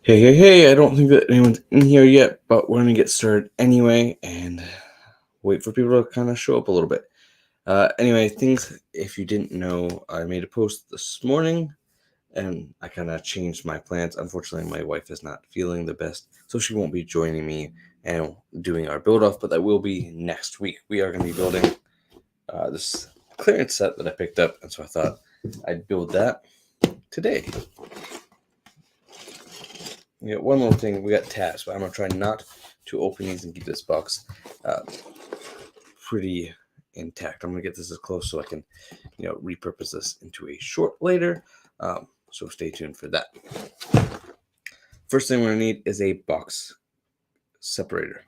Hey, I don't think that anyone's in here yet, but we're going to get started anyway and wait for people to kind of show up a little bit. Anyway, if you didn't know, I made a post this morning and I kind of changed my plans. Unfortunately, my wife is not feeling the best, so she won't be joining me and doing our build off, but that will be next week. We are going to be building this clearance set that I picked up, and so I thought I'd build that today. We got one little thing. We got tabs, but I'm gonna try not to open these and keep this box pretty intact. I'm gonna get this as close so I can, repurpose this into a short later. So stay tuned for that. First thing we're gonna need is a box separator.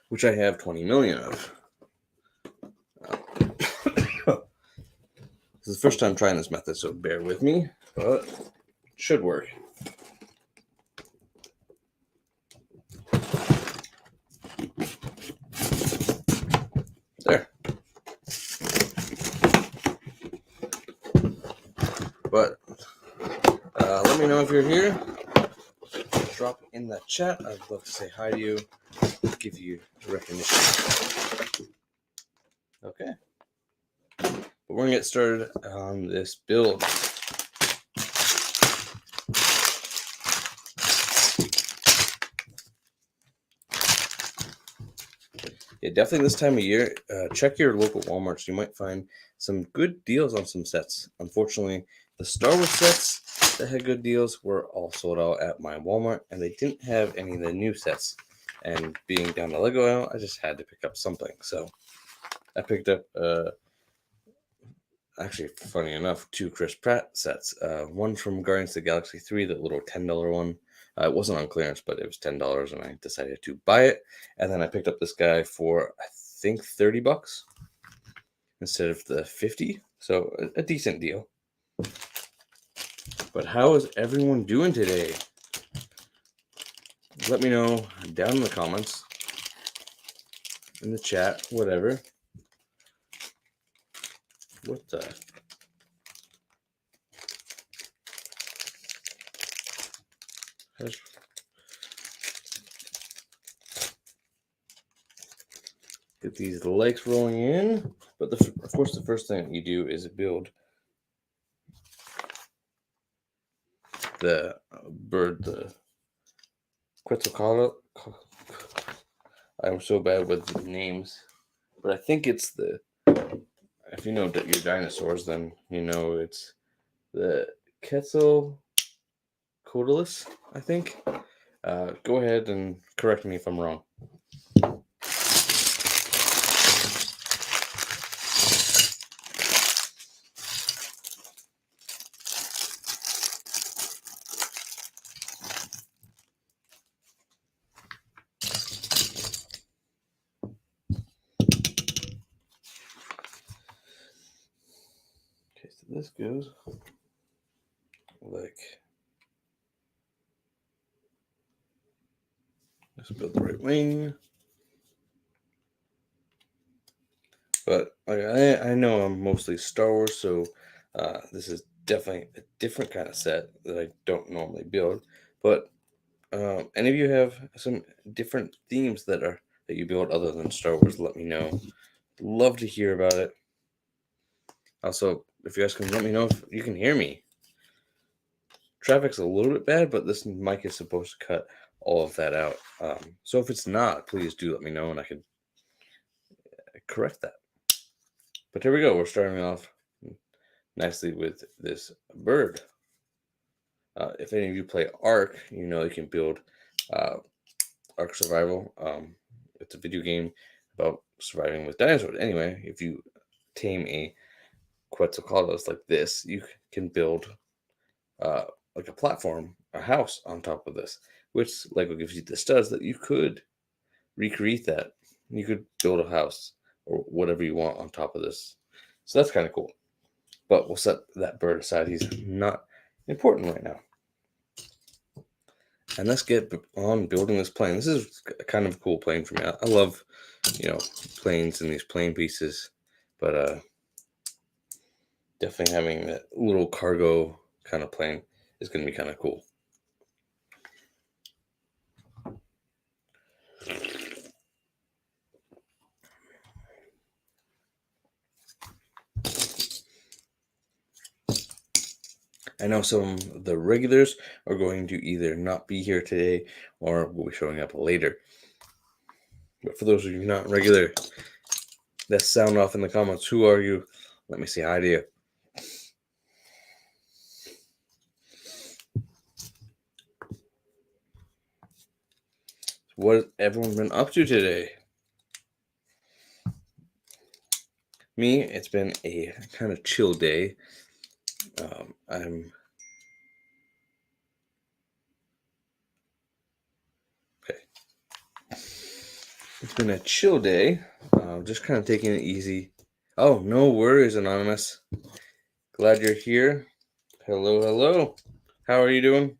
Which I have 20 million of. This is the first time trying this method, so bear with me, but it should work. There. But let me know if you're here. Drop in the chat. I'd love to say hi to you, give you recognition. Okay. But we're going to get started on this build. Yeah, definitely this time of year, check your local Walmarts. You might find some good deals on some sets. Unfortunately, the Star Wars sets that had good deals were all sold out at my Walmart, and they didn't have any of the new sets. And being down to Lego aisle, I just had to pick up something. So I picked up, actually, funny enough, 2 Chris Pratt sets. One from Guardians of the Galaxy 3, the little $10 one. It wasn't on clearance, but it was $10, and I decided to buy it. And then I picked up this guy for, I think, $30 instead of the 50. So a decent deal. But how is everyone doing today? Let me know down in the comments, in the chat, whatever. What the? Get these likes rolling in. But of course, the first thing you do is build the bird, the Quetzalcoatlus. I'm so bad with names, but I think it's the. If you know your dinosaurs, then you know it's the Quetzalcoatlus, I think. Go ahead and correct me if I'm wrong. Okay, so this goes like, let's build the right wing. But I know I'm mostly Star Wars, so this is definitely a different kind of set that I don't normally build. But any of you have some different themes that you build other than Star Wars, let me know. Love to hear about it. Also, if you guys can let me know if you can hear me. Traffic's a little bit bad, but this mic is supposed to cut all of that out. So if it's not, please do let me know and I can correct that. But here we go. We're starting off nicely with this bird. If any of you play Ark, you know you can build Ark Survival. It's a video game about surviving with dinosaurs. Anyway, if you tame a Quetzalcoatlus like this, you can build like a platform, a house on top of this, which Lego gives you the studs that you could recreate that. You could build a house or whatever you want on top of this. So that's kind of cool. But we'll set that bird aside. He's not important right now. And let's get on building this plane. This is kind of a cool plane for me. I love, planes and these plane pieces. But definitely having that little cargo kind of plane is going to be kind of cool. I know some of the regulars are going to either not be here today or will be showing up later. But for those of you not regular, let's sound off in the comments. Who are you? Let me say hi to you. What has everyone been up to today? Me, it's been a kind of chill day. I'm okay. It's been a chill day. Just kind of taking it easy. Oh, no worries, Anonymous. Glad you're here. Hello, hello. How are you doing?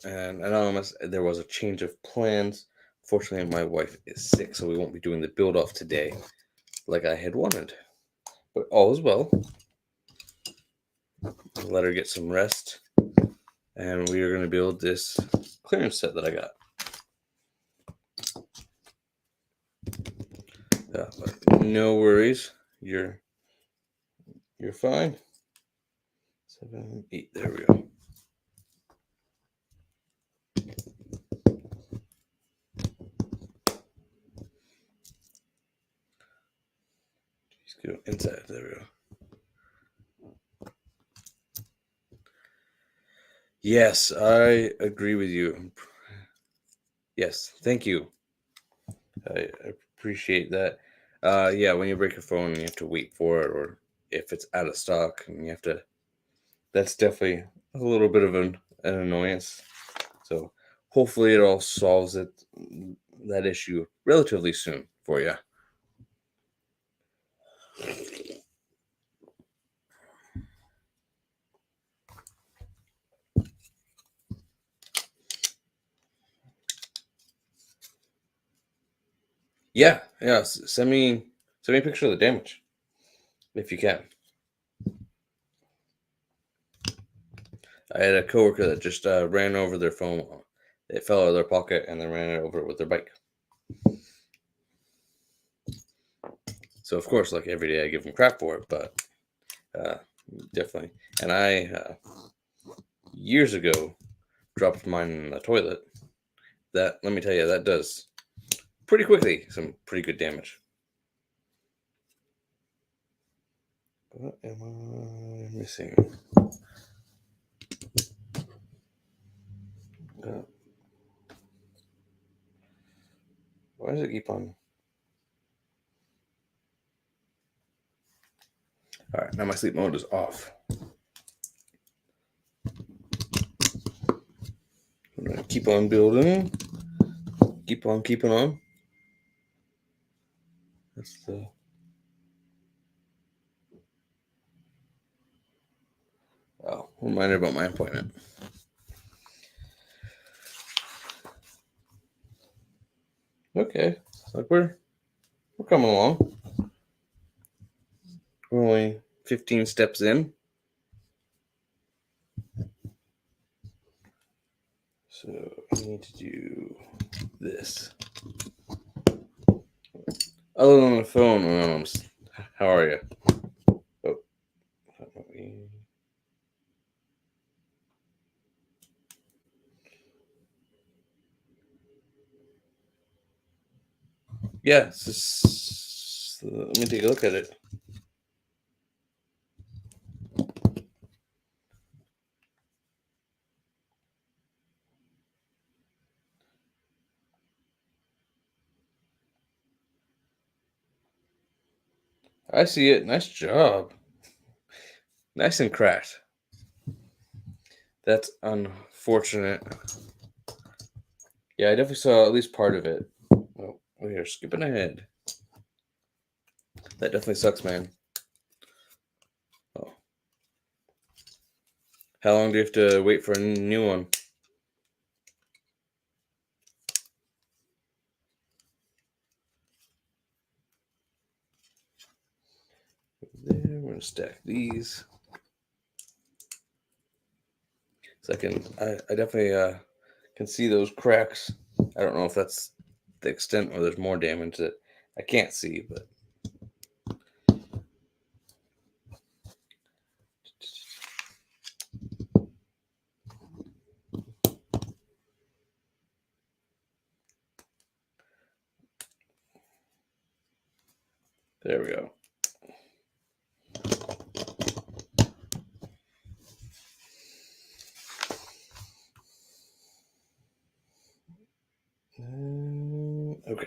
And Anonymous, there was a change of plans. Fortunately, my wife is sick, so we won't be doing the build off today like I had wanted. But all is well. I'll let her get some rest. And we are going to build this clearance set that I got. But no worries. You're fine. 7, 8. There we go. Just go inside. There we go. Yes, I agree with you. Yes, thank you. I appreciate that. Yeah, when you break your phone and you have to wait for it, or if it's out of stock and you have to, that's definitely a little bit of an annoyance. So hopefully it all solves that issue relatively soon for you. Yeah. Send me a picture of the damage if you can. I had a coworker that just ran over their phone. It fell out of their pocket and then ran it over with their bike. So of course, like every day, I give them crap for it, but definitely. And I years ago dropped mine in the toilet. That, let me tell you, that does pretty quickly some pretty good damage. What am I missing? Why does it keep on? All right, now my sleep mode is off. I'm gonna keep on building. Keep on keeping on. That's the. Oh, reminder about my appointment. Okay, like we're coming along. We're only 15 steps in. So I need to do this. Other than the phone, how are you? Oh, yeah. Let me take a look at it. I see it. Nice job. Nice and cracked. That's unfortunate. Yeah, I definitely saw at least part of it. Oh, we are skipping ahead. That definitely sucks, man. Oh. How long do you have to wait for a new one? gonna stack these. So I definitely can see those cracks. I don't know if that's the extent or there's more damage that I can't see, but there we go. Okay.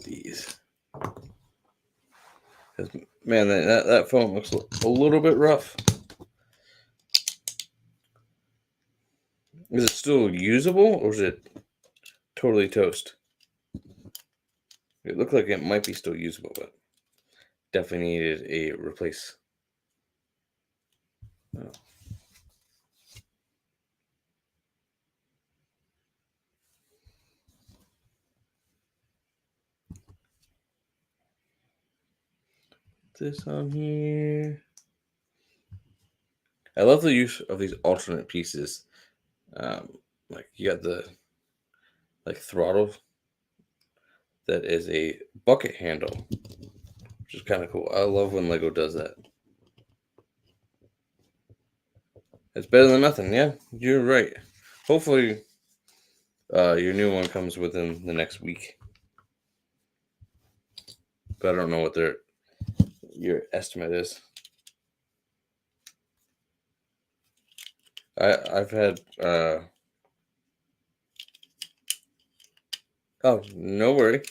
These. Man, that phone looks a little bit rough. Is it still usable or is it totally toast? It looked like it might be still usable, but definitely needed a replace. Oh. This on here. I love the use of these alternate pieces. Like you got the throttle that is a bucket handle, which is kind of cool. I love when Lego does that. It's better than nothing. Yeah, you're right. Hopefully, your new one comes within the next week. But I don't know what your estimate is. I've had oh, no worry.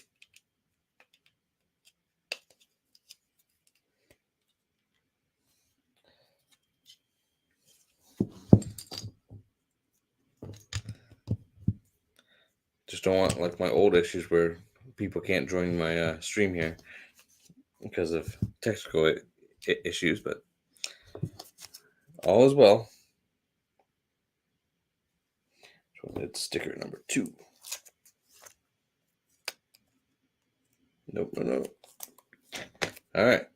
Just don't want like my old issues where people can't join my stream here because of technical issues, but all is well. So it's sticker number 2. Nope, no. All right.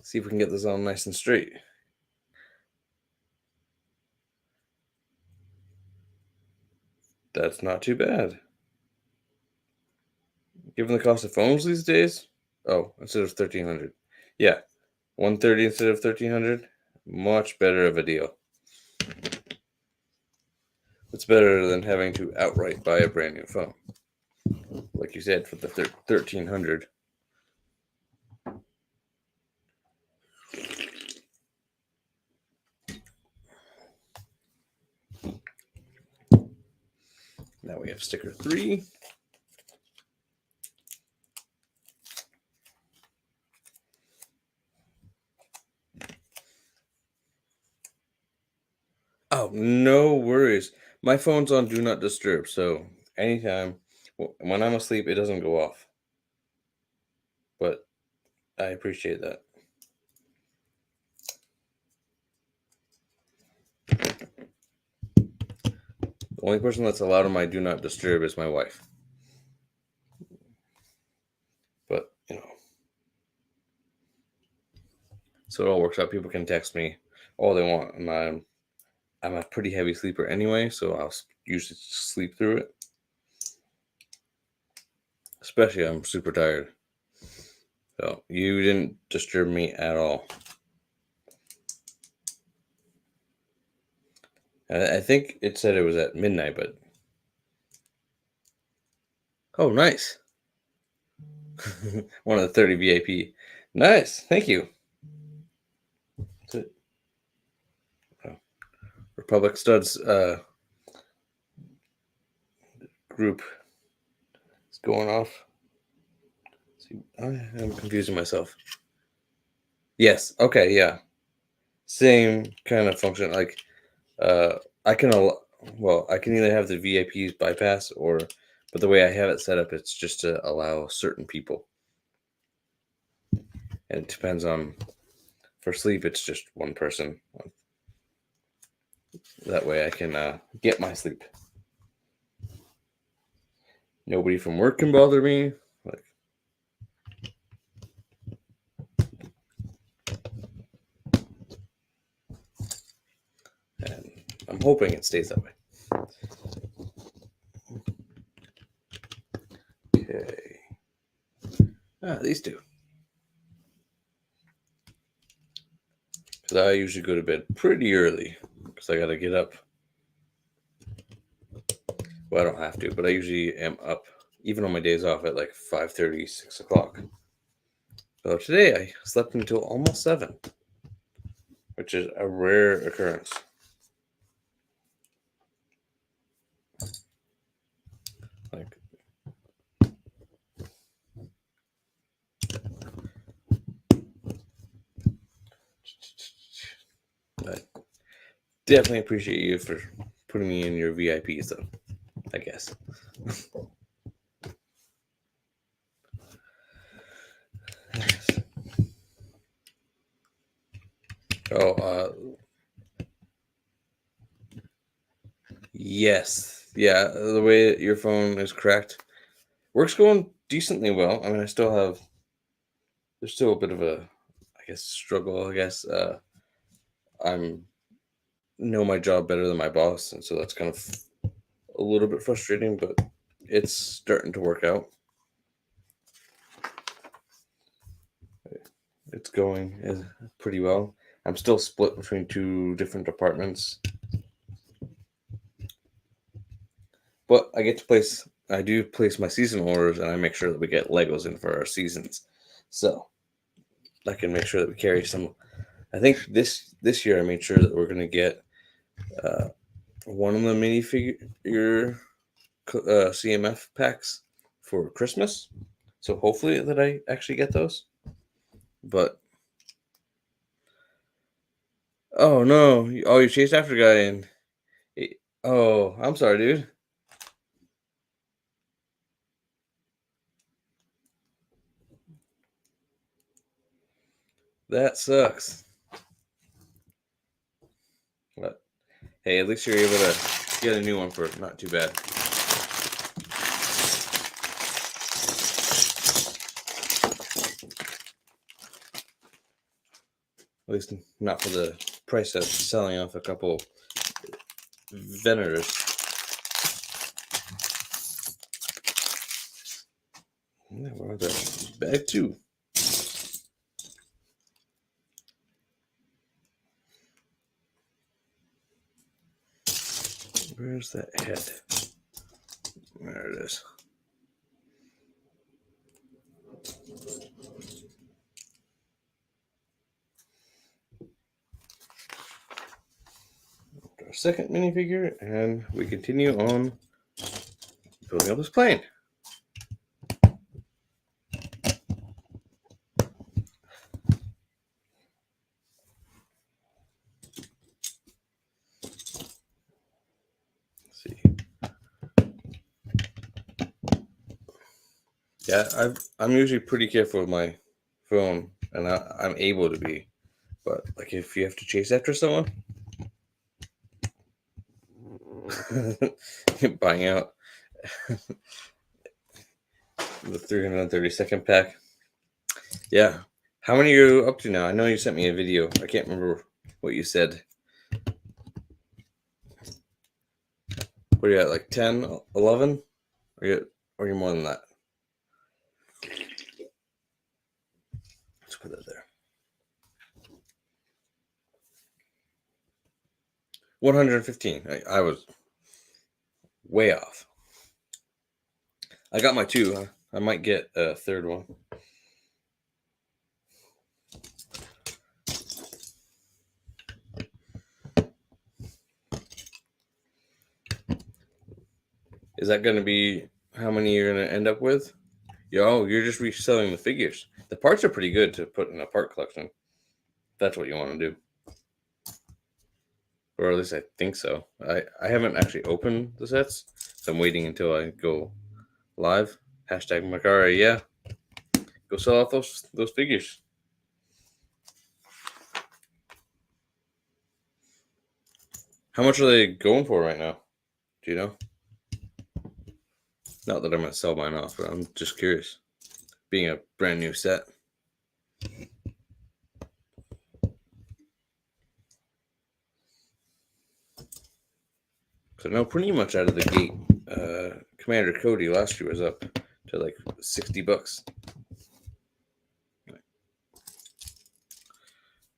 See if we can get this all nice and straight. That's not too bad. Given the cost of phones these days, oh, instead of $1,300, yeah, $130 instead of $1,300, much better of a deal. It's better than having to outright buy a brand new phone, like you said, for the $1,300. Now we have sticker 3. Oh, no worries. My phone's on Do Not Disturb, so anytime when I'm asleep, it doesn't go off. But I appreciate that. The only person that's allowed on my Do Not Disturb is my wife. But, so it all works out. People can text me all they want, and I'm a pretty heavy sleeper anyway, so I'll usually sleep through it. Especially I'm super tired. So you didn't disturb me at all. I think it said it was at midnight, but oh, nice. One of the 30 VIP. Nice, thank you. Republic Studs group is going off. See, I'm confusing myself. Yes. Okay. Yeah. Same kind of function. Like, I can either have the VIPs bypass but the way I have it set up, it's just to allow certain people. And it depends on, for sleep, it's just one person. That way I can get my sleep. Nobody from work can bother me. Like, and I'm hoping it stays that way. Okay. These two. Because I usually go to bed pretty early because I got to get up. Well, I don't have to, but I usually am up even on my days off at like 5:30, 6 o'clock. So today I slept until almost 7, which is a rare occurrence. Like, I definitely appreciate you for putting me in your VIPs, though, I guess. Yes. Yeah, the way your phone is correct. Work's going decently well. I mean, there's still a bit of a, I guess, struggle, I guess. I'm know my job better than my boss, and so that's kind of a little bit frustrating, but it's starting to work out. It's going pretty well. I'm still split between 2 different departments, but I do place my seasonal orders, and I make sure that we get Legos in for our seasons, so I can make sure that we carry some. I think this year I made sure that we're going to get one of the minifigure CMF packs for Christmas. So hopefully that I actually get those. But oh no! You chased after a guy and oh, I'm sorry, dude. That sucks. But hey, at least you're able to get a new one for not too bad. At least not for the price of selling off a couple vendors. Yeah, where are they? Bag 2. Where's that head? There it is. Our second minifigure, and we continue on building up this plane. Let's see. Yeah, I'm usually pretty careful with my phone, and I'm able to be. But like, if you have to chase after someone, buying out the 332nd pack. Yeah. How many are you up to now? I know you sent me a video. I can't remember what you said. What are you at, like 10, 11? Or are you more than that? Let's put that there. 115. I was way off. I got my 2. Huh? I might get a third one. Is that going to be how many you're going to end up with? You're just reselling the figures. The parts are pretty good to put in a part collection. That's what you want to do. Or at least I think so. I haven't actually opened the sets, so I'm waiting until I go live. Hashtag Makara, yeah. Go sell off those figures. How much are they going for right now? Do you know? Not that I'm gonna sell mine off, but I'm just curious. Being a brand new set. So now pretty much out of the gate, Commander Cody last year was up to like $60. I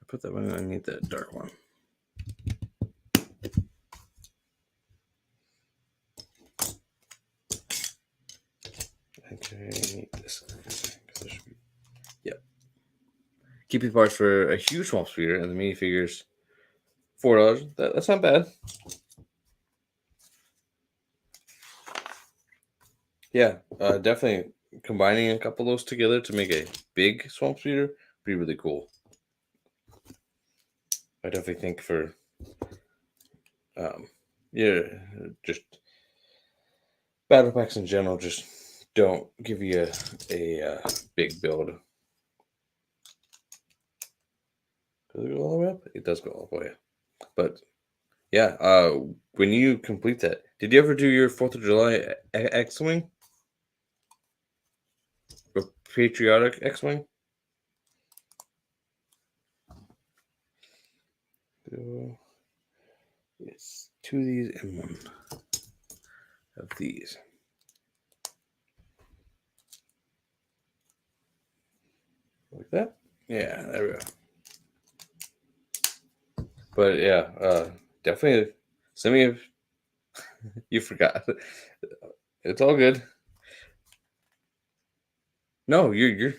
put that one. I need that dark one. Okay, I need this. Yep. Keeping parts for a huge swamp speeder and the minifigures, $4. That's not bad. Yeah, definitely combining a couple of those together to make a big swamp speeder would be really cool. I definitely think for yeah, just battle packs in general just don't give you a big build. Does it go all the way up? It does go all the way up. But yeah, when you complete that, did you ever do your 4th of July X-Wing? Or patriotic X-Wing? It's 2 of these and 1 of these. Like that? Yeah, there we go. But yeah, definitely send me you forgot. It's all good. No, you're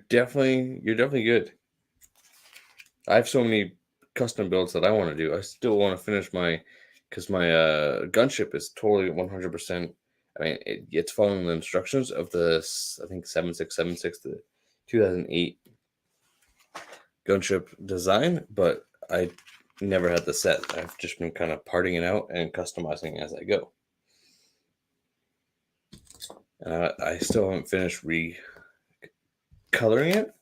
definitely good. I have so many custom builds that I want to do. I still want to finish because my gunship is totally 100%. I mean, it's following the instructions of the, I think, 7676, the 2008 gunship design, but I never had the set. I've just been kind of parting it out and customizing as I go. And I still haven't finished recoloring it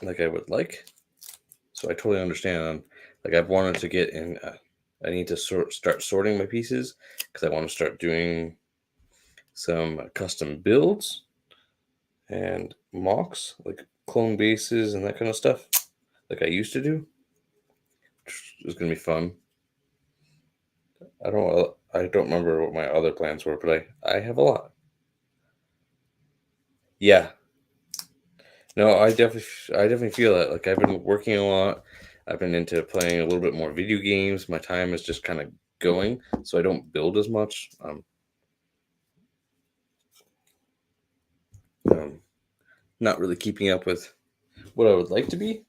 like I would like. So I totally understand. Like I've wanted to get in. I need to start sorting my pieces because I want to start doing some custom builds and mocks, like clone bases and that kind of stuff, like I used to do. It's gonna be fun. I don't remember what my other plans were, but I have a lot. Yeah. No, I definitely feel that. Like I've been working a lot. I've been into playing a little bit more video games. My time is just kind of going, so I don't build as much. Not really keeping up with what I would like to be.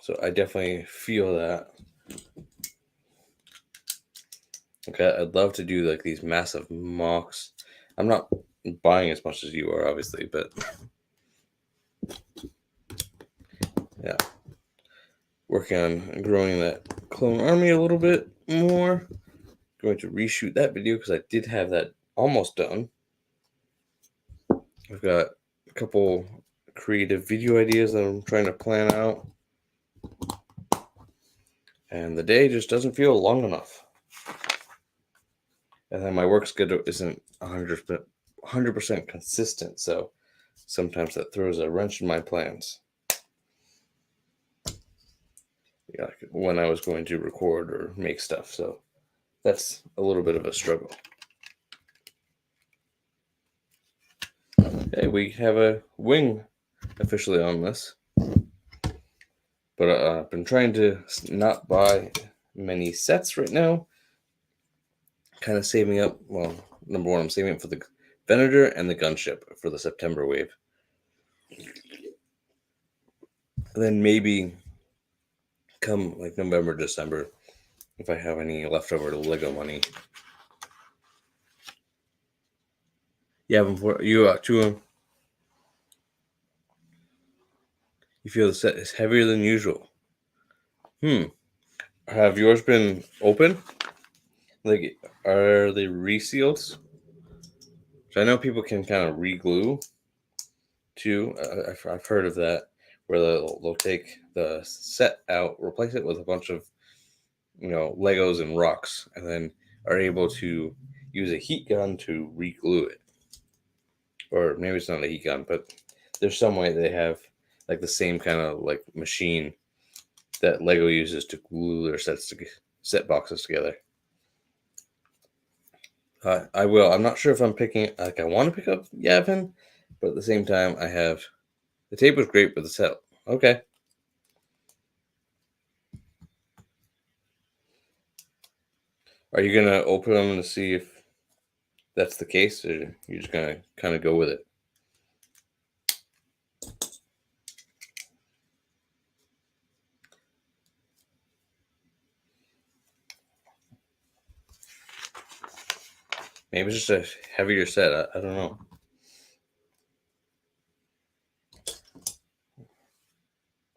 So I definitely feel that. Okay, I'd love to do like these massive mocks. I'm not buying as much as you are, obviously, but yeah, working on growing that clone army a little bit more. Going to reshoot that video because I did have that almost done. I've got a couple creative video ideas that I'm trying to plan out, and the day just doesn't feel long enough. And then my work schedule isn't 100% consistent, so sometimes that throws a wrench in my plans. Yeah, when I was going to record or make stuff, so that's a little bit of a struggle. Hey, we have a wing officially on this, but I've been trying to not buy many sets right now. Kind of saving up. Well, number one, I'm saving up for the Venator and the gunship for the September wave. And then maybe come like November, December, if I have any leftover Lego money. You have them for you to them. You feel the set is heavier than usual. Have yours been open? Like, are they resealed? So I know people can kind of re-glue too. I've heard of that, where they'll take the set out, replace it with a bunch of Legos and rocks, and then are able to use a heat gun to re-glue it. Or maybe it's not a heat gun, but there's some way they have like the same kind of like machine that Lego uses to glue their set boxes together. I will. I'm not sure if I'm picking, like, I want to pick up Yavin, but at the same time, I have the tape was great, but the set, okay. Are you gonna open them to see if that's the case, or you're just gonna kind of go with it? Maybe it's just a heavier set. I don't know.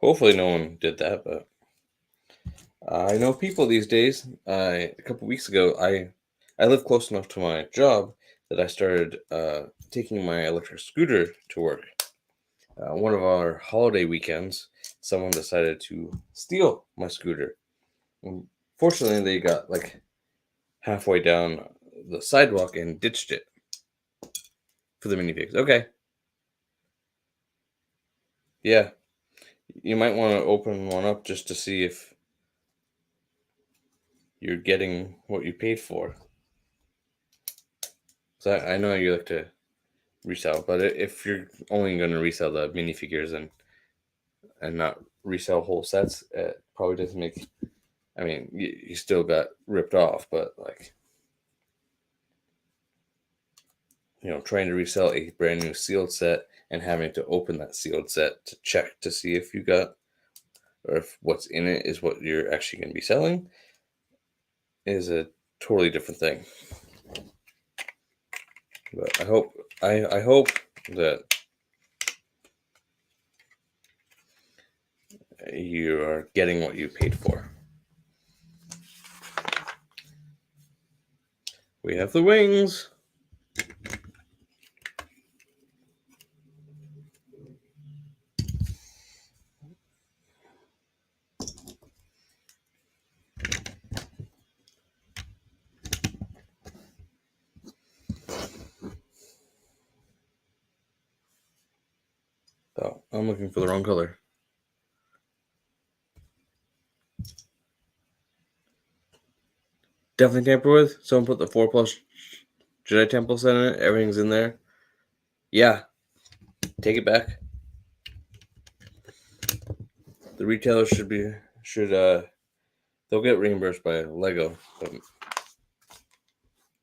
Hopefully, no one did that, but I know people these days. A couple weeks ago, I live close enough to my job that I started taking my electric scooter to work. One of our holiday weekends, someone decided to steal my scooter. And fortunately, they got like halfway down the sidewalk and ditched it for the minifigs. Okay, yeah, you might want to open one up just to see if you're getting what you paid for. So I know you like to resell, but if you're only going to resell the minifigures and not resell whole sets, it probably doesn't make. I mean, you still got ripped off, but like, trying to resell a brand new sealed set and having to open that sealed set to check to see if you got or if what's in it is what you're actually going to be selling is a totally different thing. But I hope that you are getting what you paid for. We have the wings. Oh, I'm looking for the wrong color. Definitely tamper with. Someone put the 4+ Jedi Temple set in it. Everything's in there. Yeah, take it back. The retailers should they'll get reimbursed by Lego, but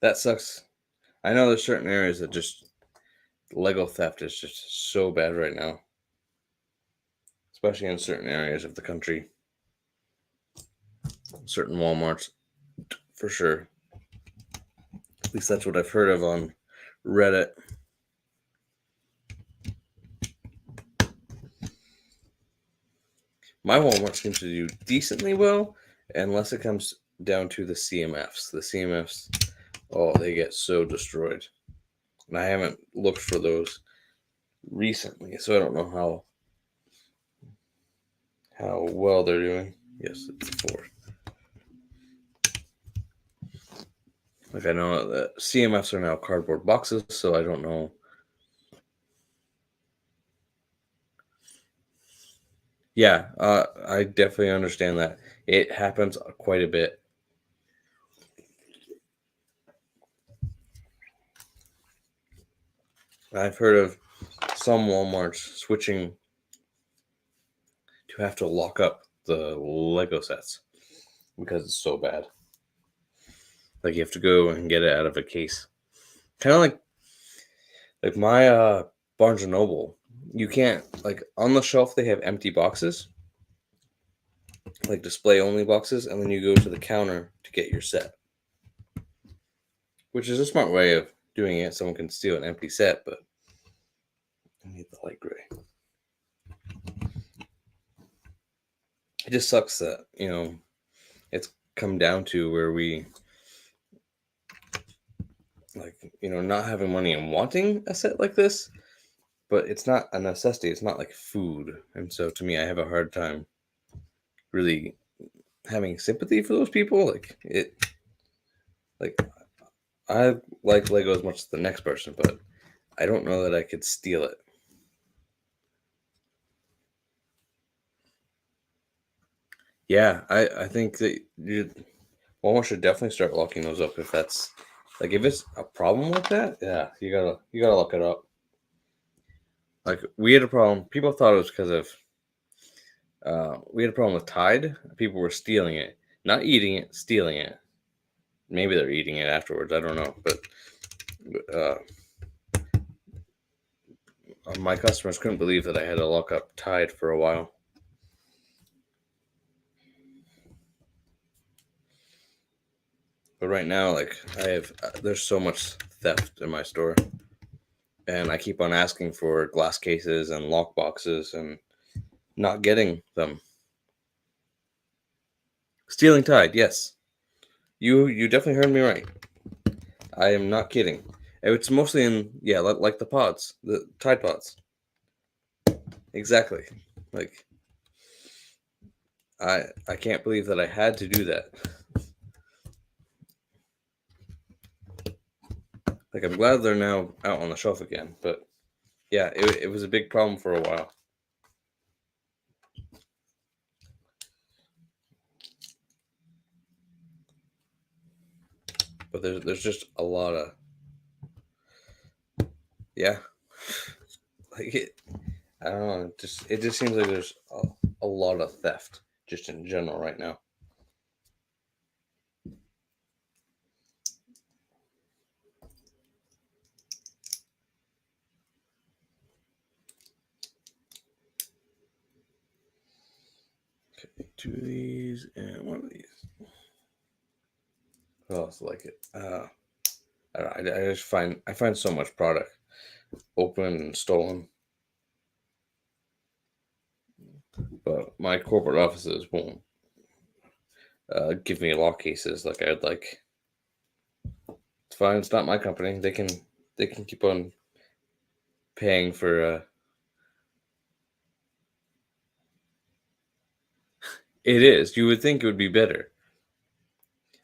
that sucks. I know there's certain areas that just Lego theft is just so bad right now, especially in certain areas of the country. Certain Walmarts, for sure. At least that's what I've heard of on Reddit. My Walmart seems to do decently well, unless it comes down to the CMFs. The CMFs, oh, they get so destroyed. And I haven't looked for those recently, so I don't know how well they're doing. Yes, it's a 4. Like, I know that CMFs are now cardboard boxes, so I don't know. Yeah, I definitely understand that. It happens quite a bit. I've heard of some Walmarts switching to have to lock up the Lego sets because it's so bad. Like, you have to go and get it out of a case. Kind of like my Barnes and Noble. You can't, like, on the shelf they have empty boxes, like display only boxes, and then you go to the counter to get your set. Which is a smart way of doing it. Someone can steal an empty set, but I need the light gray. It just sucks that, it's come down to where we, like, not having money and wanting a set like this, but it's not a necessity. It's not like food. And so to me, I have a hard time really having sympathy for those people. Like, Like, I like Lego as much as the next person, but I don't know that I could steal it. Yeah, I think that Walmart should definitely start locking those up if that's like if it's a problem with that. Yeah, you gotta look it up. Like we had a problem. People thought it was because of we had a problem with Tide. People were stealing it, not eating it, stealing it. Maybe they're eating it afterwards. I don't know, but uh, my customers couldn't believe that I had to lock up Tide for a while. But right now, like I have, there's so much theft in my store, and I keep on asking for glass cases and lock boxes and not getting them. Stealing Tide, yes. You definitely heard me right. I am not kidding. It's mostly in like the pods, the Tide pods. Exactly. Like I can't believe that I had to do that. Like I'm glad they're now out on the shelf again, but yeah, it was a big problem for a while. But there's just a lot of yeah, like I don't know. It just seems like there's a lot of theft just in general right now. Okay, two of these and one of these. What else like it? I just find so much product open and stolen, but my corporate offices won't give me lock cases like I'd like. It's fine. It's not my company. They can keep on paying for. It is. You would think it would be better.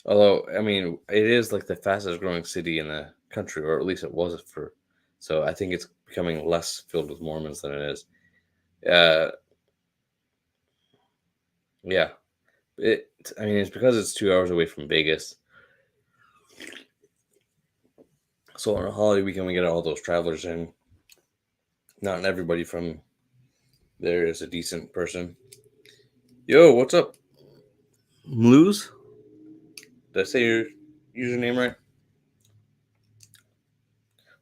Although, I mean, it is like the fastest growing city in the country, or at least it was for. So I think it's becoming less filled with Mormons than it is. Uh, yeah. It. I mean, it's because it's 2 hours away from Vegas. So on a holiday weekend, we get all those travelers in. Not everybody from there is a decent person. Yo, what's up, Lose? Did I say your username right?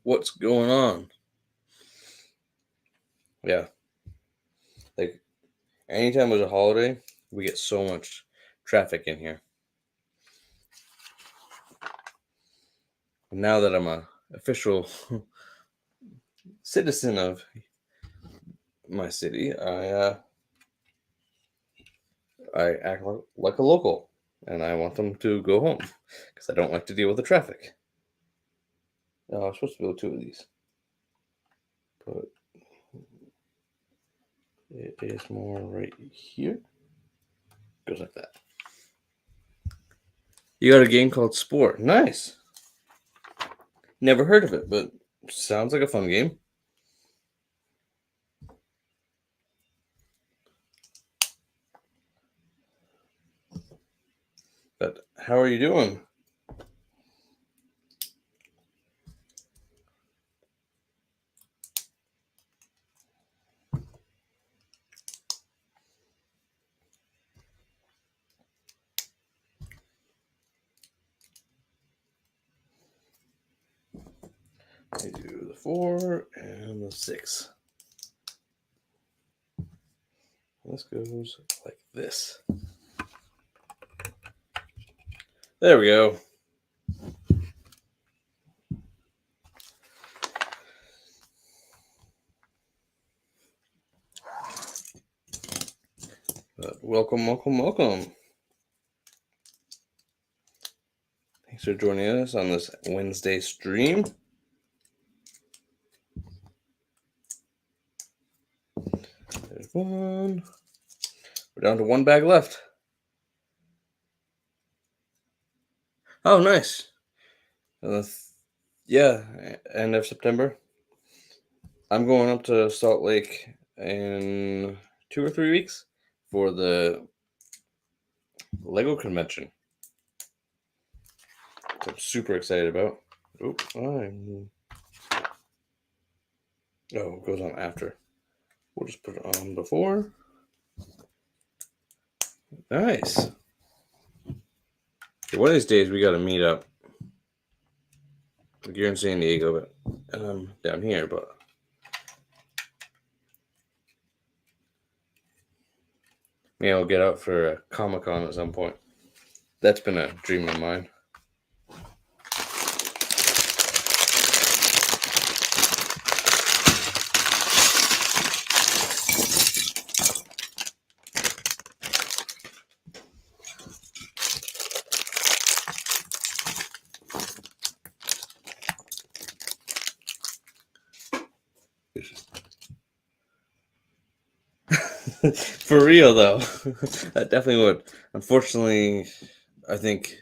What's going on? Yeah, like anytime there's a holiday, we get so much traffic in here. Now that I'm a official citizen of my city, I act like a local, and I want them to go home because I don't like to deal with the traffic. Oh, I'm supposed to build two of these, but it is more right here. Goes like that. You got a game called Sport. Nice. Never heard of it, but sounds like a fun game. But how are you doing? I do the 4 and the 6. This goes like this. There we go. Welcome, welcome, welcome. Thanks for joining us on this Wednesday stream. There's one. We're down to one bag left. Oh, nice. Yeah, end of September. I'm going up to Salt Lake in 2 or 3 weeks for the Lego convention. Which I'm super excited about. Oh, it goes on after. We'll just put it on before. Nice. One of these days we got to meet up. Like you're in San Diego, and I'm down here, but maybe I'll get out for a Comic-Con at some point. That's been a dream of mine. For real though, that definitely would. Unfortunately, I think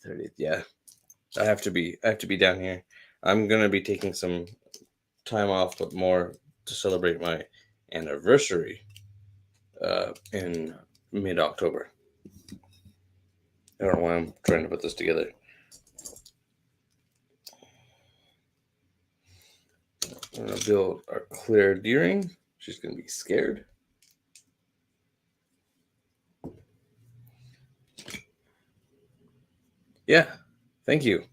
30th. Yeah, I have to be down here. I'm gonna be taking some time off, but more to celebrate my anniversary in mid-October. I don't know why I'm trying to put this together. I'm gonna build our Claire Deering. She's gonna be scared. Yeah, thank you.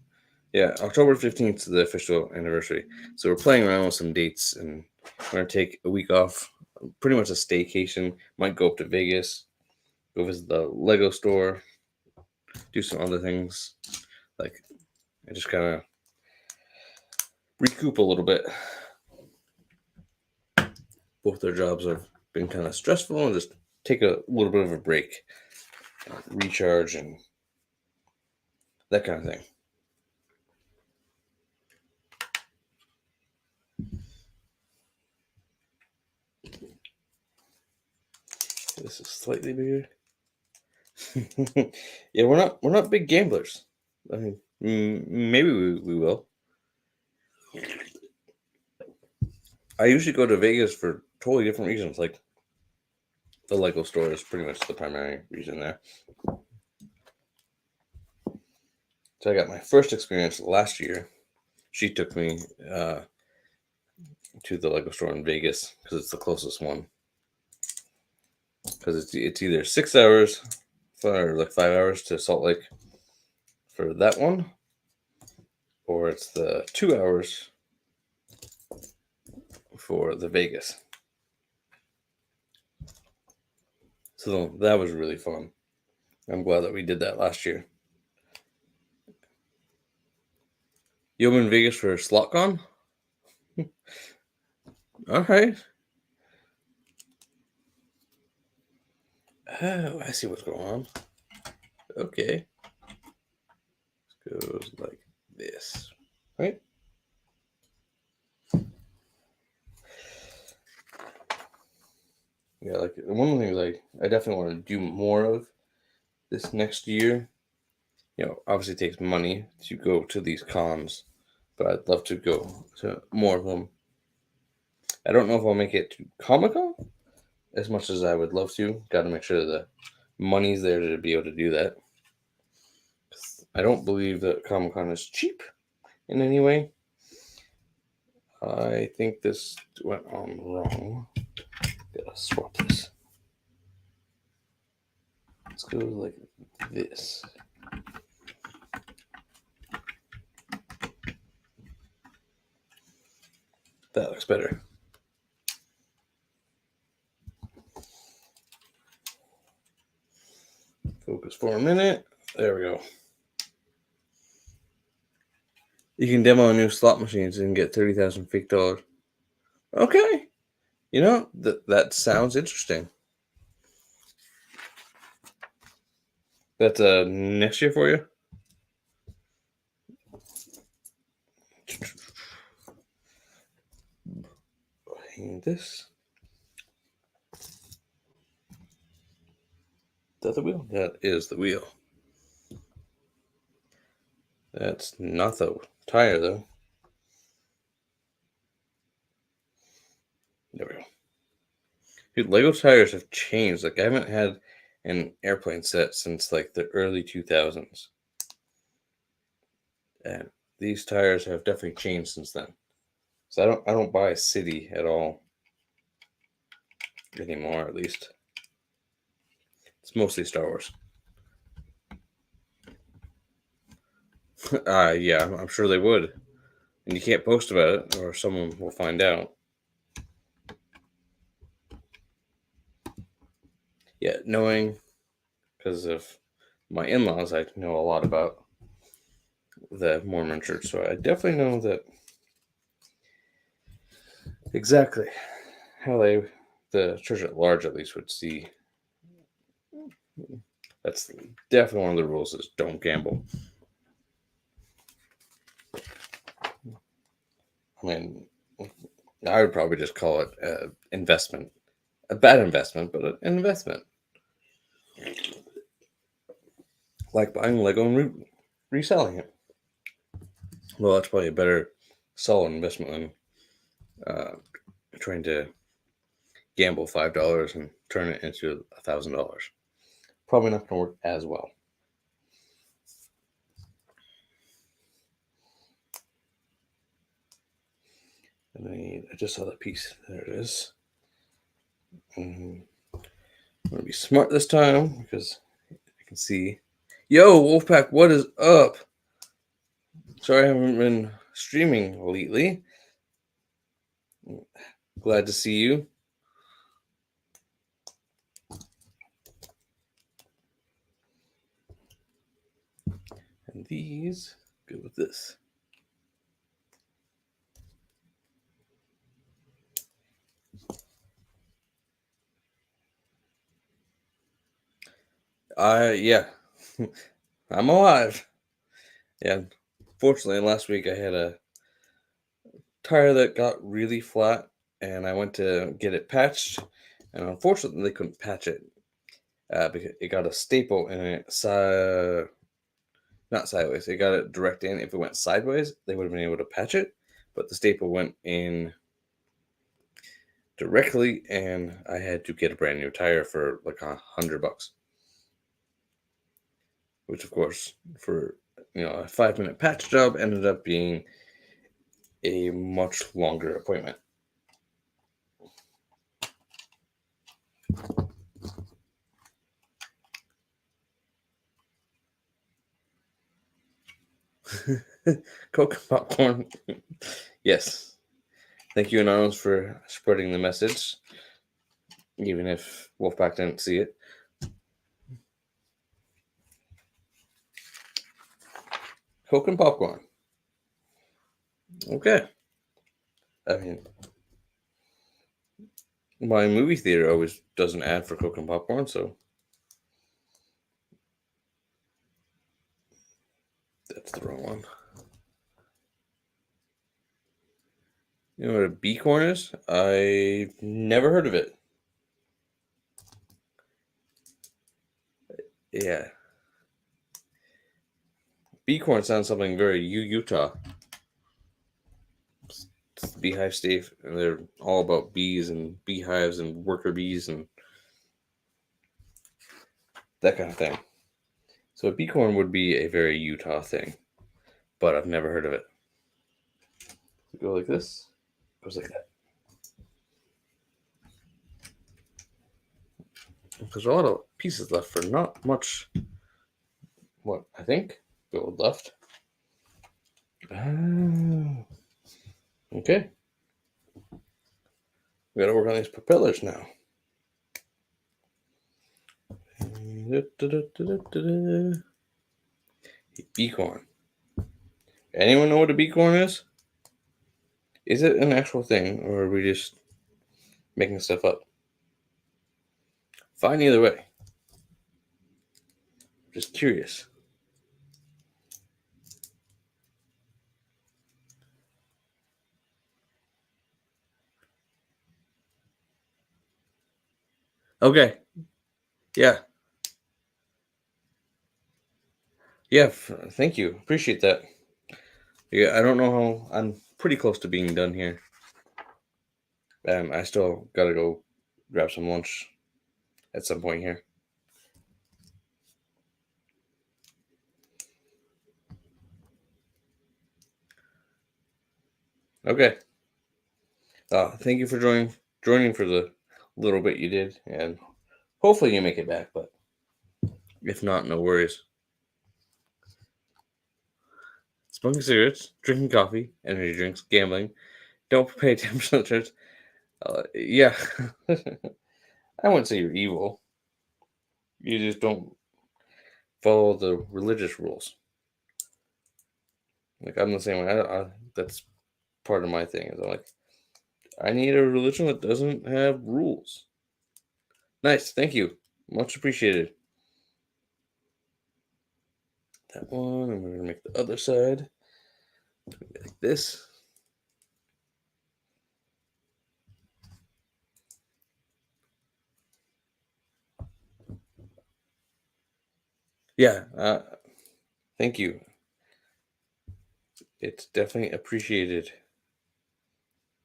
Yeah, October 15th is the official anniversary. So we're playing around with some dates, and we're gonna take a week off, pretty much a staycation. Might go up to Vegas, go visit the Lego store, do some other things, like and just kind of recoup a little bit. Both their jobs have been kind of stressful, and just take a little bit of a break, recharge, and that kind of thing. This is slightly bigger. Yeah, we're not big gamblers. I mean, maybe we will. I usually go to Vegas for totally different reasons. Like the Lego store is pretty much the primary reason there. So I got my first experience last year. She took me to the Lego store in Vegas because it's the closest one. Because it's either 6 hours or like 5 hours to Salt Lake for that one, or it's the 2 hours for the Vegas. So that was really fun. I'm glad that we did that last year. You in Vegas for SlotCon? All right. Oh, I see what's going on. Okay. It goes like this, right? Yeah, like one of the things I definitely want to do more of this next year. Obviously it takes money to go to these cons, but I'd love to go to more of them. I don't know if I'll make it to Comic-Con as much as I would love to. Got to make sure the money's there to be able to do that. I don't believe that Comic-Con is cheap in any way. I think this went on wrong. Gotta swap this. Let's go like this. That looks better. Focus for a minute. There we go. You can demo new slot machines and get 30,000 fake dollars. Okay. That sounds interesting. That's next year for you? Hang this. Is that the wheel? That is the wheel. That's not the tire, though. There we go. Dude, Lego tires have changed. Like, I haven't had an airplane set since like the early 2000s. And these tires have definitely changed since then. So I don't buy a city at all anymore, at least. It's mostly Star Wars. Yeah, I'm sure they would. And you can't post about it or someone will find out. Yeah, knowing because of my in-laws, I know a lot about the Mormon church. So I definitely know that exactly how the church at large at least would see. That's definitely one of the rules is don't gamble. I mean, I would probably just call it an investment. A bad investment, but an investment. Like buying Lego and reselling it. Well, that's probably a better solid investment than trying to gamble $5 and turn it into $1,000. Probably not going to work as well. And I just saw that piece. There it is. I'm going to be smart this time because I can see. Yo, Wolfpack, what is up? Sorry I haven't been streaming lately. Glad to see you. And these go with this. Yeah. I'm alive. Yeah. Fortunately, last week I had a tire that got really flat and I went to get it patched. And unfortunately, they couldn't patch it because it got a staple in it. Not sideways. It got it direct in. If it went sideways, they would have been able to patch it. But the staple went in directly, and I had to get a brand new tire for like $100. Which, of course, for a 5-minute patch job, ended up being a much longer appointment. Coke and popcorn. Yes. Thank you, Anonymous, for spreading the message, even if Wolfpack didn't see it. Coke and popcorn. Okay. I mean, my movie theater always does an ad for Coke and popcorn, so that's the wrong one. You know what a bee corn is? I never heard of it. Yeah. Bee corn sounds something very Utah. It's the beehive state, and they're all about bees and beehives and worker bees and that kind of thing. So a bee corn would be a very Utah thing, but I've never heard of it. Go like this, goes like that. There's a lot of pieces left for not much. What I think gold left. Okay. We gotta work on these propellers now. Bee corn. Anyone know what a bee corn is? Is it an actual thing, or are we just making stuff up? Fine either way. Just curious. Okay. Yeah. Yeah, thank you. Appreciate that. Yeah, I don't know how. I'm pretty close to being done here. I still gotta go grab some lunch at some point here. Okay. Thank you for joining for the little bit you did, and hopefully you make it back. But if not, no worries. Smoking cigarettes, drinking coffee, energy drinks, gambling. Don't pay 10% church. Yeah, I wouldn't say you're evil. You just don't follow the religious rules. Like I'm the same way. That's part of my thing. Is I'm like I need a religion that doesn't have rules. Nice, thank you, much appreciated. That one, and we're gonna make the other side like this. Yeah, thank you. It's definitely appreciated.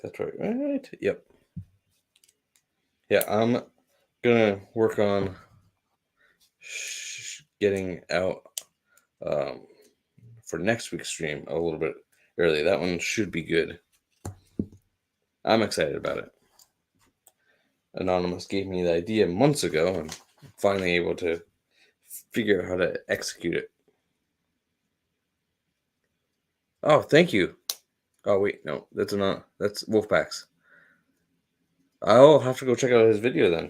That's right, right? Yep. Yeah, I'm gonna work on getting out um, for next week's stream a little bit early. That one should be good. I'm excited about it. Anonymous gave me the idea months ago, and I'm finally able to figure out how to execute it. Oh, thank you. Oh wait, no, that's not. That's Wolfpack's. I'll have to go check out his video then.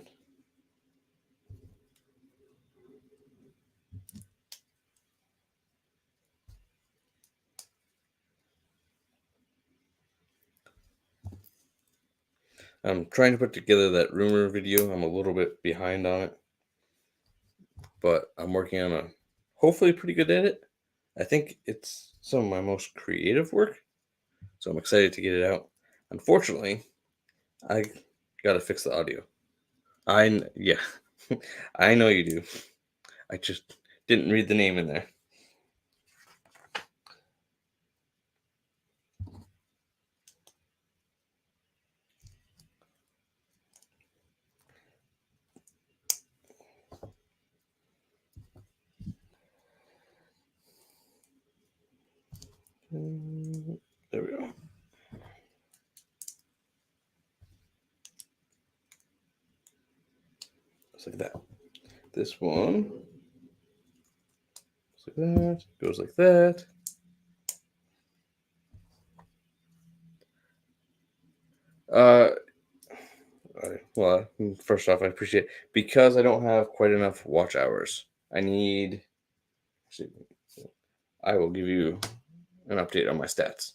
I'm trying to put together that rumor video. I'm a little bit behind on it, but I'm working on a hopefully pretty good edit. I think it's some of my most creative work, so I'm excited to get it out. Unfortunately, I gotta fix the audio. Yeah, I know you do. I just didn't read the name in there. There we go. Just like that. This one goes like that. Uh, well, first off, I appreciate it. Because I don't have quite enough watch hours. I need. I will give you an update on my stats.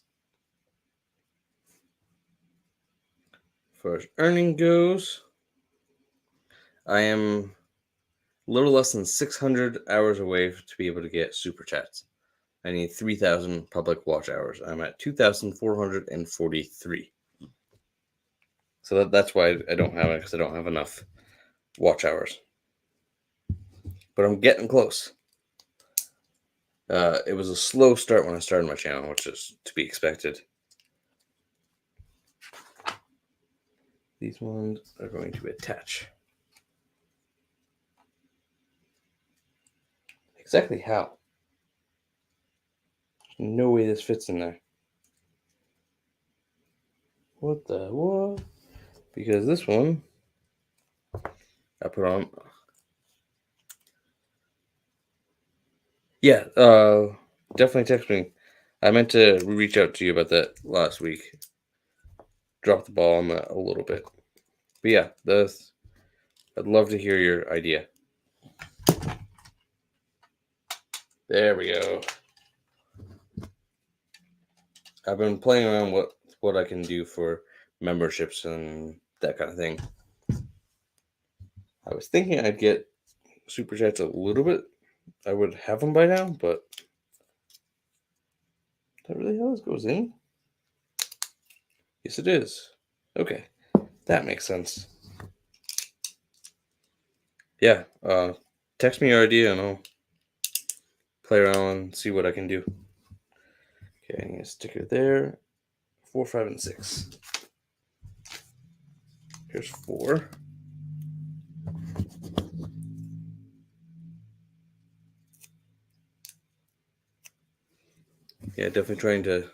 As far as earning goes, I am a little less than 600 hours away to be able to get super chats. I need 3,000 public watch hours. I'm at 2,443. So that's why I don't have it, because I don't have enough watch hours. But I'm getting close. It was a slow start when I started my channel, which is to be expected. These ones are going to attach. Exactly how? There's no way this fits in there. What the what? Because this one I put on. Yeah, definitely text me. I meant to reach out to you about that last week. Dropped the ball on that a little bit. But yeah, I'd love to hear your idea. There we go. I've been playing around what I can do for memberships and that kind of thing. I was thinking I'd get super chats a little bit. I would have them by now, but is that really how this goes in? Yes, it is. Okay, that makes sense. Yeah, text me your idea and I'll play around and see what I can do. Okay, I'm gonna stick it there. 4, 5, and 6. Here's 4. Yeah, definitely trying to.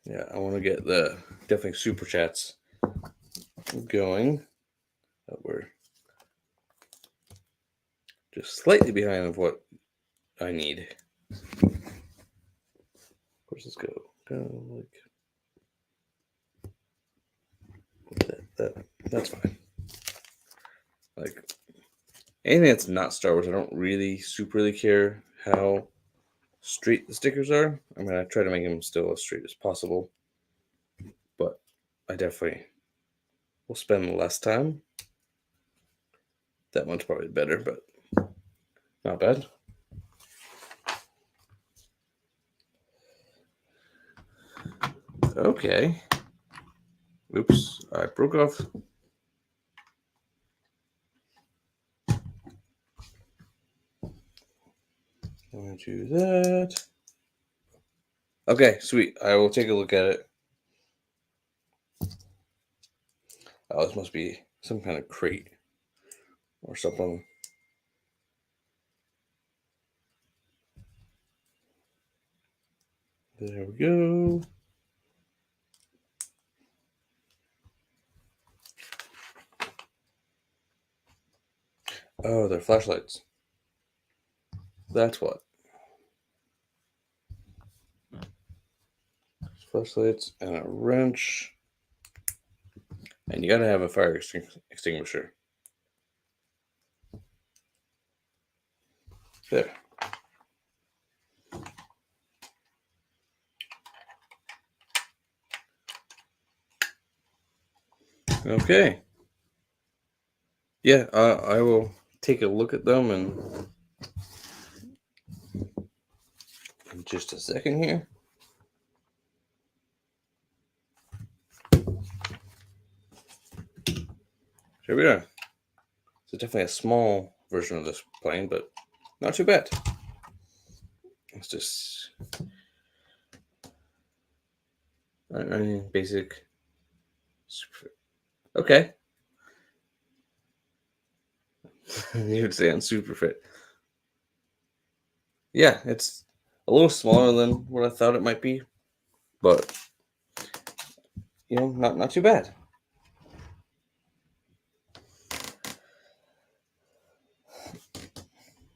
Yeah, I want to get the definitely super chats going. We're just slightly behind of what I need. Where's this go? Go like that's fine. Like anything that's not Star Wars, I don't really care how straight the stickers are. I'm gonna try to make them still as straight as possible, but I definitely will spend less time. That one's probably better, but not bad. Okay. Oops, I broke off. I'm gonna do that. Okay, sweet. I will take a look at it. Oh, this must be some kind of crate or something. There we go. Oh, they're flashlights. That's what. Flashlights and a wrench. And you gotta have a fire extinguisher. There. Okay. Yeah, I will take a look at them in just a second here. Here we are. It's definitely a small version of this plane, but not too bad. It's just basic. Okay. You would say I'm super fit. Yeah, it's a little smaller than what I thought it might be, but not too bad.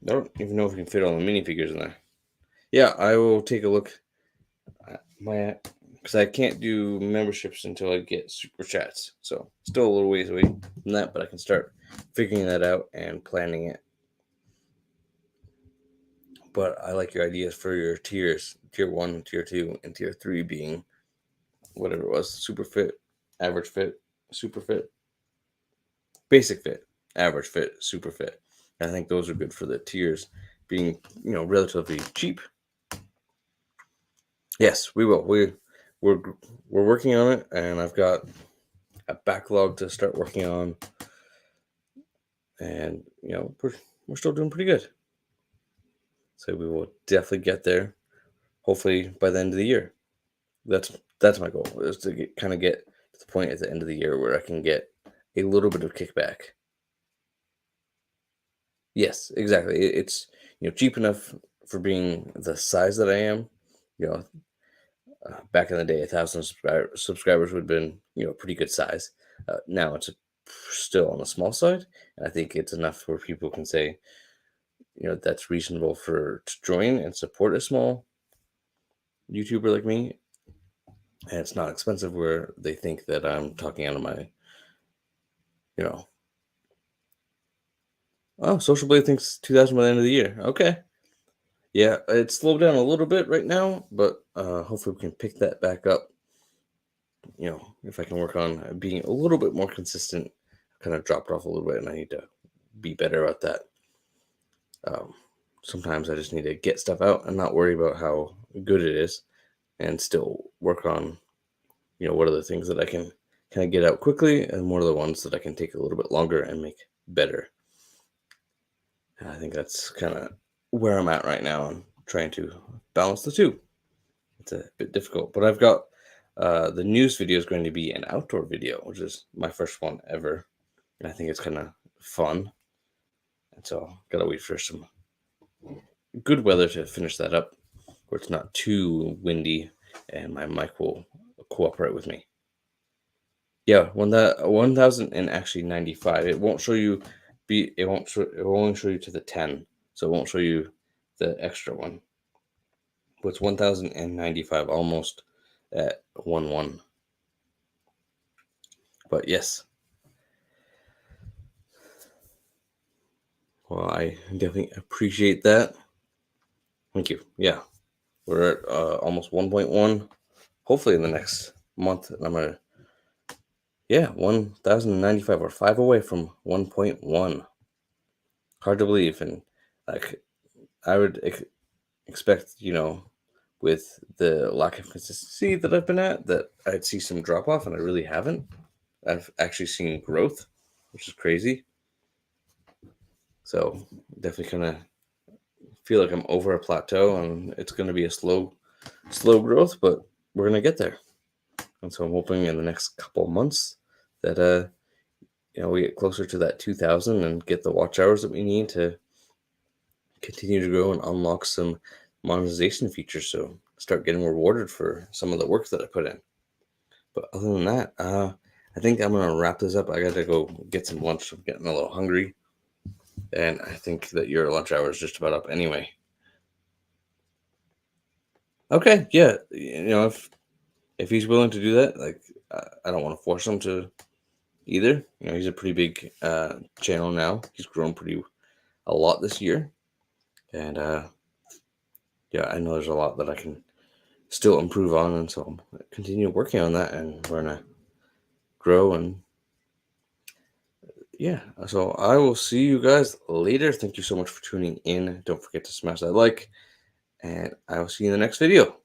I don't even know if you can fit all the minifigures in there. Yeah, I will take a look at my because I can't do memberships until I get super chats. So still a little ways away from that, but I can start figuring that out and planning it. But I like your ideas for your tiers: tier 1, tier 2, and tier 3 being whatever it was: super fit, average fit, super fit, basic fit, average fit, super fit. And I think those are good for the tiers being relatively cheap. Yes, we will. We're working on it, and I've got a backlog to start working on, and we're still doing pretty good. So we will definitely get there. Hopefully by the end of the year. That's my goal, is to get to the point at the end of the year where I can get a little bit of kickback. Yes, exactly. It's cheap enough for being the size that I am. You know, back in the day, 1,000 subscribers would have been a pretty good size. Now it's still on the small side, and I think it's enough where people can say that's reasonable to join and support a small YouTuber like me, and it's not expensive where they think that I'm talking out of my you know oh, Social Blade thinks 2,000 by the end of the year. Okay. Yeah, it's slowed down a little bit right now, but hopefully we can pick that back up. If I can work on being a little bit more consistent, kind of dropped off a little bit, and I need to be better at that. Sometimes I just need to get stuff out and not worry about how good it is, and still work on what are the things that I can kind of get out quickly, and what are the ones that I can take a little bit longer and make better. And I think that's kind of where I'm at right now. I'm trying to balance the two. It's a bit difficult, but I've got the news video is going to be an outdoor video, which is my first one ever. And I think it's kind of fun. And so gotta wait for some good weather to finish that up, where it's not too windy and my mic will cooperate with me. Yeah, when that 1000 and actually 95, it won't show you it will only show you to the 10, so it won't show you the extra one. But it's 1095, almost at 1-1. But yes. Well, I definitely appreciate that. Thank you. Yeah. We're at almost 1.1. Hopefully in the next month, and I'm gonna 1095. We're 5 away from 1.1. Hard to believe, and like I would expect, with the lack of consistency that I've been at, that I'd see some drop off, and I really haven't. I've actually seen growth, which is crazy. So definitely kind of feel like I'm over a plateau, and it's going to be a slow growth, but we're going to get there. And so I'm hoping in the next couple of months that we get closer to that 2000 and get the watch hours that we need to continue to grow and unlock some monetization features, so start getting rewarded for some of the work that I put in. But other than that, I think I'm gonna wrap this up. I gotta go get some lunch. I'm getting a little hungry, and I think that your lunch hour is just about up anyway. Okay, yeah, if he's willing to do that, like I don't want to force him to either. He's a pretty big channel now. He's grown a lot this year, and yeah, I know there's a lot that I can still improve on, and so I'm continue working on that, and we're gonna grow. And yeah, so I will see you guys later. Thank you so much for tuning in. Don't forget to smash that like, and I will see you in the next video.